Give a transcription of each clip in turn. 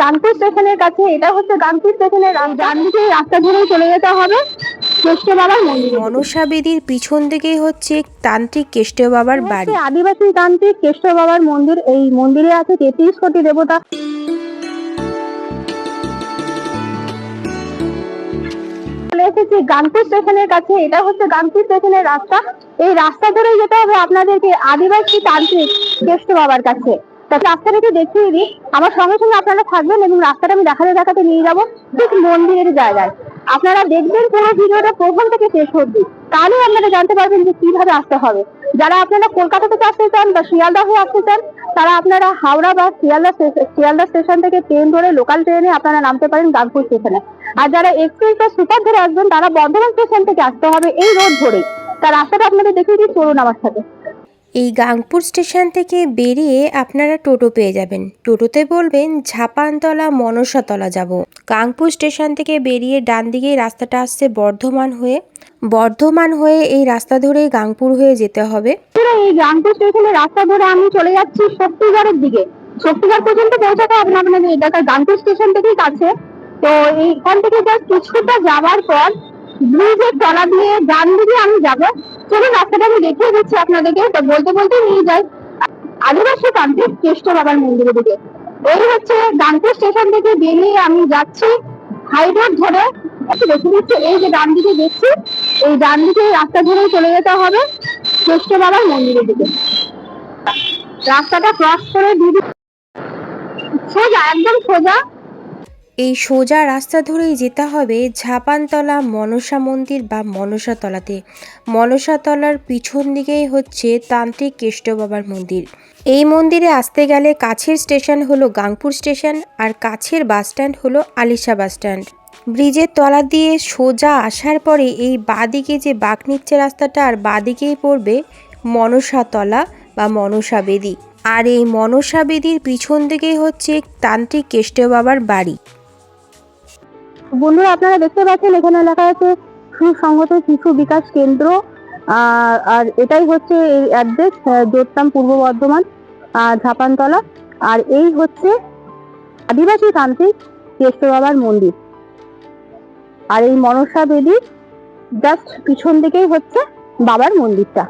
গানপুর স্টেশনের কাছে, এটা হচ্ছে গানপুর স্টেশনের ডান দিকে রাস্তা ধরে চলে যেতে হবে কেষ্ট বাবার মন্দির। মনসা বেদির পিছন দিকেই হচ্ছে তান্ত্রিক কেষ্ট বাবার বাড়ি। আদিবাসী তান্ত্রিক কেষ্ট বাবার মন্দির। এই মন্দিরে আছে 33 কোটি দেবতা। এসেছি গানপুর স্টেশনের কাছে, এটা হচ্ছে গানপুর স্টেশনের রাস্তা। এই রাস্তা ধরে যেতে হবে আপনাদেরকে আদিবাসী তান্ত্রিক কেষ্ট বাবার কাছে। রাস্তাটাকে দেখিয়ে দিই, আমার সঙ্গে সঙ্গে আপনারা থাকবেন এবং রাস্তাটা আমি দেখাতে দেখাতে নিয়ে যাবো ঠিক মন্দিরের জায়গায়। আপনারা দেখবেন পুরো ভিডিওটা প্রথম থেকে শেষ অবধি, তাহলে আপনারা জানতে পারবেন যে কিভাবে আসতে হবে। যারা আপনারা কলকাতা থেকে আসতে চান বা শিয়ালদা হয়ে আসতে চান, তারা আপনারা হাওড়া বা শিয়ালদা স্টেশন থেকে ট্রেন ধরে লোকাল ট্রেনে আপনারা নামতে পারেন গানপুর স্টেশনে। আর যারা এক্সপ্রেস বা সুপার ধরে আসবেন, তারা বর্ধমান স্টেশন থেকে আসতে হবে এই রোড ধরে। তার রাস্তাটা আপনাদের দেখিয়ে দিই, চলুন আমার সাথে। এই গাংপুর স্টেশন থেকে বেরিয়ে আপনারা টোটো পেয়ে যাবেন। টোটোতে বলবেন ঝাপানতলা মনসাতলা যাব। গাংপুর স্টেশন থেকে বেরিয়ে ডান দিকে রাস্তাটা আসছে বর্ধমান হয়ে এই রাস্তা ধরে গাংপুর হয়ে যেতে হবে। এই গাংপুর স্টেশনের রাস্তা ধরে আমি চলে যাচ্ছি শক্তিগড়ের দিকে। শক্তিগড় পর্যন্ত পৌঁছাতে হবে না আপনাদের, এটা গাংপুর স্টেশন থেকেই কাছে। তো এইখান থেকে জাস্ট কিছুটা যাওয়ার পর ব্রিজের তলা দিয়ে ডান দিকে আমি যাবো। চলুন রাস্তাটা আমি দেখিয়ে দিচ্ছি আপনাদেরকে। তো বলতে বলতে নিয়ে যাই আদিবাসী তান্ত্রিক কেষ্ট বাবার মন্দিরের দিকে। এই হচ্ছে গানপুর স্টেশন থেকে বেরিয়ে আমি যাচ্ছি হাই রোড ধরে। দেখে দিচ্ছি, এই যে ডান দিকে দেখছি, এই ডান দিকে রাস্তা ধরে চলে যেতে হবে কেষ্ট বাবার মন্দিরের দিকে। রাস্তাটা ক্রস করে দিদি সোজা, একদম সোজা। এই সোজা রাস্তা ধরেই যেতে হবে ঝাপানতলা মনসা মন্দির বা মনসাতলাতে। মনসাতলার পিছন দিকেই হচ্ছে তান্ত্রিক কেষ্ট বাবার মন্দির। এই মন্দিরে আসতে গেলে কাছের স্টেশন হলো গাংপুর স্টেশন, আর কাছের বাসস্ট্যান্ড হলো আলিশা বাসস্ট্যান্ড। ব্রিজের তলা দিয়ে সোজা আসার পরে এই বাঁদিকে যে বাঁক নিচ্ছে রাস্তাটা, আর বাঁদিকেই পড়বে মনসাতলা বা মনসা বেদি। আর এই মনসা বেদির পিছন দিকেই হচ্ছে তান্ত্রিক কেষ্ট বাবার বাড়ি। বন্ধুরা, আপনারা দেখতে পাচ্ছেন এখানে লেখা আছে সুসংহত শিশু বিকাশ কেন্দ্র। আর এটাই হচ্ছে এই অ্যাড্রেস, যোরতাম পূর্ব বর্ধমান, ঝাপানতলা। আর এই হচ্ছে আদিবাসী তান্ত্রিক কেষ্ট বাবার মন্দির। আর এই মনসা বেদির জাস্ট পিছন দিকেই হচ্ছে বাবার মন্দিরটা।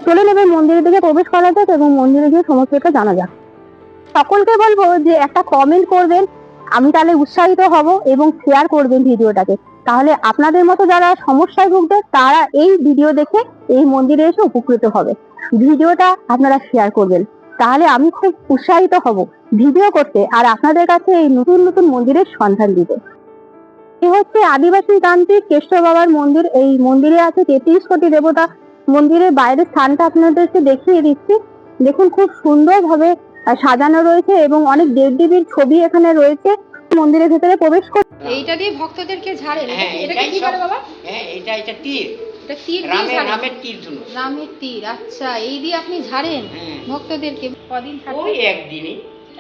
চলে নেবে মন্দিরের দিকে প্রবেশ করা যাক এবং মন্দিরে গিয়ে সমস্তটা জানা যাক। সকলকে বলবো যে একটা কমেন্ট করবেন, আমি তাহলে উৎসাহিত হব, এবং শেয়ার করবেন ভিডিওটাকে। তাহলে আপনাদের মতো যারা সমস্যায় ভুগবে, তারা এই ভিডিও দেখে এই মন্দিরে এসে উপকৃত হবে। ভিডিওটা আপনারা শেয়ার করবেন, তাহলে আমি খুব উৎসাহিত হব ভিডিও করতে আর আপনাদের কাছে এই নতুন নতুন মন্দিরের সন্ধান দিতে। এই হচ্ছে আদিবাসী তান্ত্রিক কেষ্ট বাবার মন্দির। এই মন্দিরে আছে 33 কোটি দেবতা। মন্দিরের বাইরের স্থানটা আপনাদেরকে দেখিয়ে দিচ্ছি। দেখুন, খুব সুন্দর ভাবে সাজানো রয়েছে এবং অনেক দেবদেবীর ছবি এখানে রয়েছে। মন্দিরের ভেতরে প্রবেশ করে এইটা দিয়ে ভক্তদেরকে ঝাড়েন। এটা কি করে বাবা? হ্যাঁ, এটা তীর। এটা তীর দিয়ে রামের ঝাড়েন? রামের তীর ধনুক। রামের তীর, আচ্ছা। এই দিয়ে আপনি ঝাড়েন ভক্তদেরকে? কদিন থাকতে? ওই একদিনই।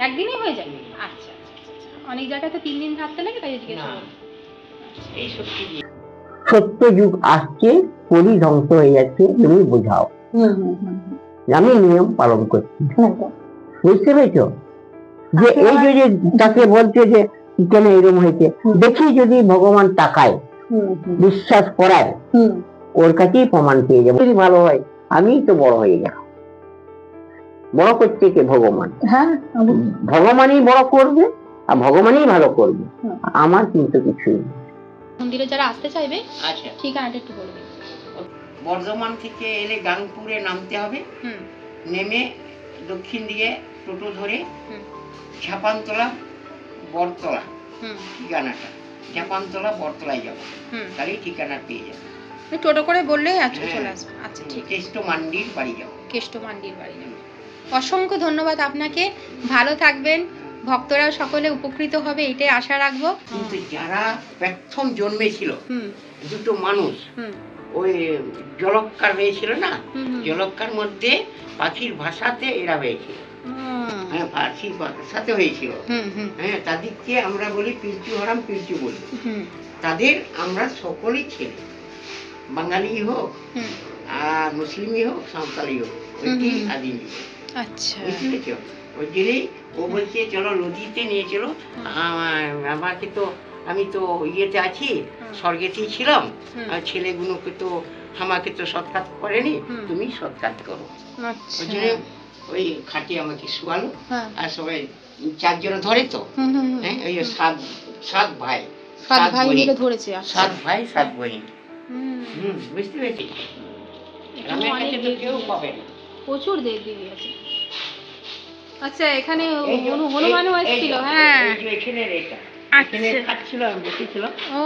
একদিনই হয়ে যায়? আচ্ছা আচ্ছা আচ্ছা। অনেক জায়গায় তো 3 দিন থাকতে লাগে, তাই জিজ্ঞেস করলাম। এই সত্যি দিয়ে সত্য যুগ আসছে, কলি ধ্বংস হয়ে যাচ্ছে, তুমি বোঝাও। আমি নিয়ম পালন করছি, বুঝতে পেরেছো? যে এই যে তাকে বলছে যে কেন এরকম হয়েছে, দেখি যদি ভগবান তাকায়, বিশ্বাস করায়, ওর কাছেই প্রমাণ পেয়ে যাবো। যদি ভালো হয়, আমি তো বড় হয়ে যাব। বড় করছে কে? ভগবান। ভগবানই বড় করবে আর ভগবানই ভালো করবে, আমার কিন্তু কিছুই নেই। মন্দিরে যারা আসতে চাইবে, আচ্ছা, ঠিকানাটা একটু বলবেন। বর্ধমান থেকে এলে গাংপুরে নামতে হবে। নেমে দক্ষিণ দিকে টোটো ধরে ঝাপানতলা বটতলা ঠিকানাটা, ঝাপানতলা বটতলায় যাবো, তাহলেই ঠিকানা পেয়ে যাবো। টোটো করে বললেই আচ্ছা চলে আসবে। আচ্ছা, ঠিক। কেষ্ট মান্ডির বাড়ি যাবো। কেষ্ট মান্ডির বাড়ি যাবো। অসংখ্য ধন্যবাদ আপনাকে। ভালো থাকবেন, ভক্তরা সকলে উপকৃত হবে, এটাই আশা রাখবো। কিন্তু যারা প্রথম জন্মেছিল দুটো মানুষ, ওই জলক্কার হয়েছিল না, জলক্কার মধ্যে পাখির ভাষাতে এরা হয়েছিল। হ্যাঁ, পাখির ভাষাতে হয়েছিল। হ্যাঁ, তাদেরকে আমরা বলি পিলচু হারাম, পিলচু বলি। তাদের আমরা সকলেই ছেলে, বাঙালি হোক আর মুসলিমই হোক, সাঁওতালি হোক, ওইটি আদিম। আচ্ছা, বুঝতে পেরেছ? ওই জন্যই ও বলছে চলো নদীতে নিয়ে চলো, আমাকে তো আমি তো ইয়েতে আছি, স্বর্গেতেই ছিলাম, আর ছেলেগুলোকে তো আমাকে তো সৎকার করেনি, তুমি সৎকার করো। ওই জন্য ওই খাটে আমাকে শুয়ালো, আর সবাই 4 জনে ধরে তো, হ্যাঁ ওই যে সাত ভাই, 7 ভাই মিলে ধরেছে। 7 ভাই 7 বোন। বুঝতে পেরেছি, আমার কাছে তো কেউ পাবে না। প্রচুর দেবদেবী আছে। আচ্ছা, এখানে হনুমানও এসেছিল। হ্যাঁ, এখানে এটা এখানে আচ্ছা। খাচ্ছিল, আমি বসেছিলাম। ও,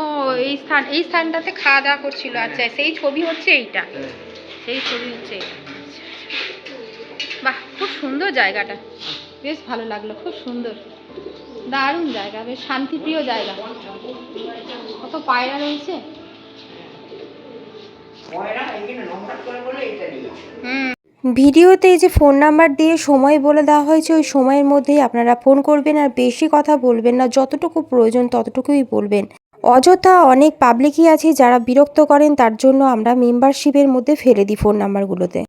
এই স্থানটাতে খাওয়া দাওয়া করছিল। আচ্ছা, সেই ছবি হচ্ছে এইটা, সেই ছবি হচ্ছে এইটা। আচ্ছা, বাহ, খুব সুন্দর জায়গাটা, বেশ ভালো লাগলো, খুব সুন্দর, দারুণ জায়গা, বেশ শান্তিপ্রিয় জায়গা। কত পায়রা রয়েছে। ওরা এখানে নোংরা করে বলে এটা নিয়ে ভিডিওতে যে ফোন নাম্বার দিয়ে সময় বলে দেওয়া হয়েছে, ওই সময়ের মধ্যেই আপনারা ফোন করবেন, আর বেশি কথা বলবেন না, যতটুকু প্রয়োজন ততটুকুই বলবেন। অযথা অনেক পাবলিকই আছে যারা বিরক্ত করেন, তার জন্য আমরা মেম্বারশিপের মধ্যে ফেলে দিই ফোন নাম্বারগুলোতে।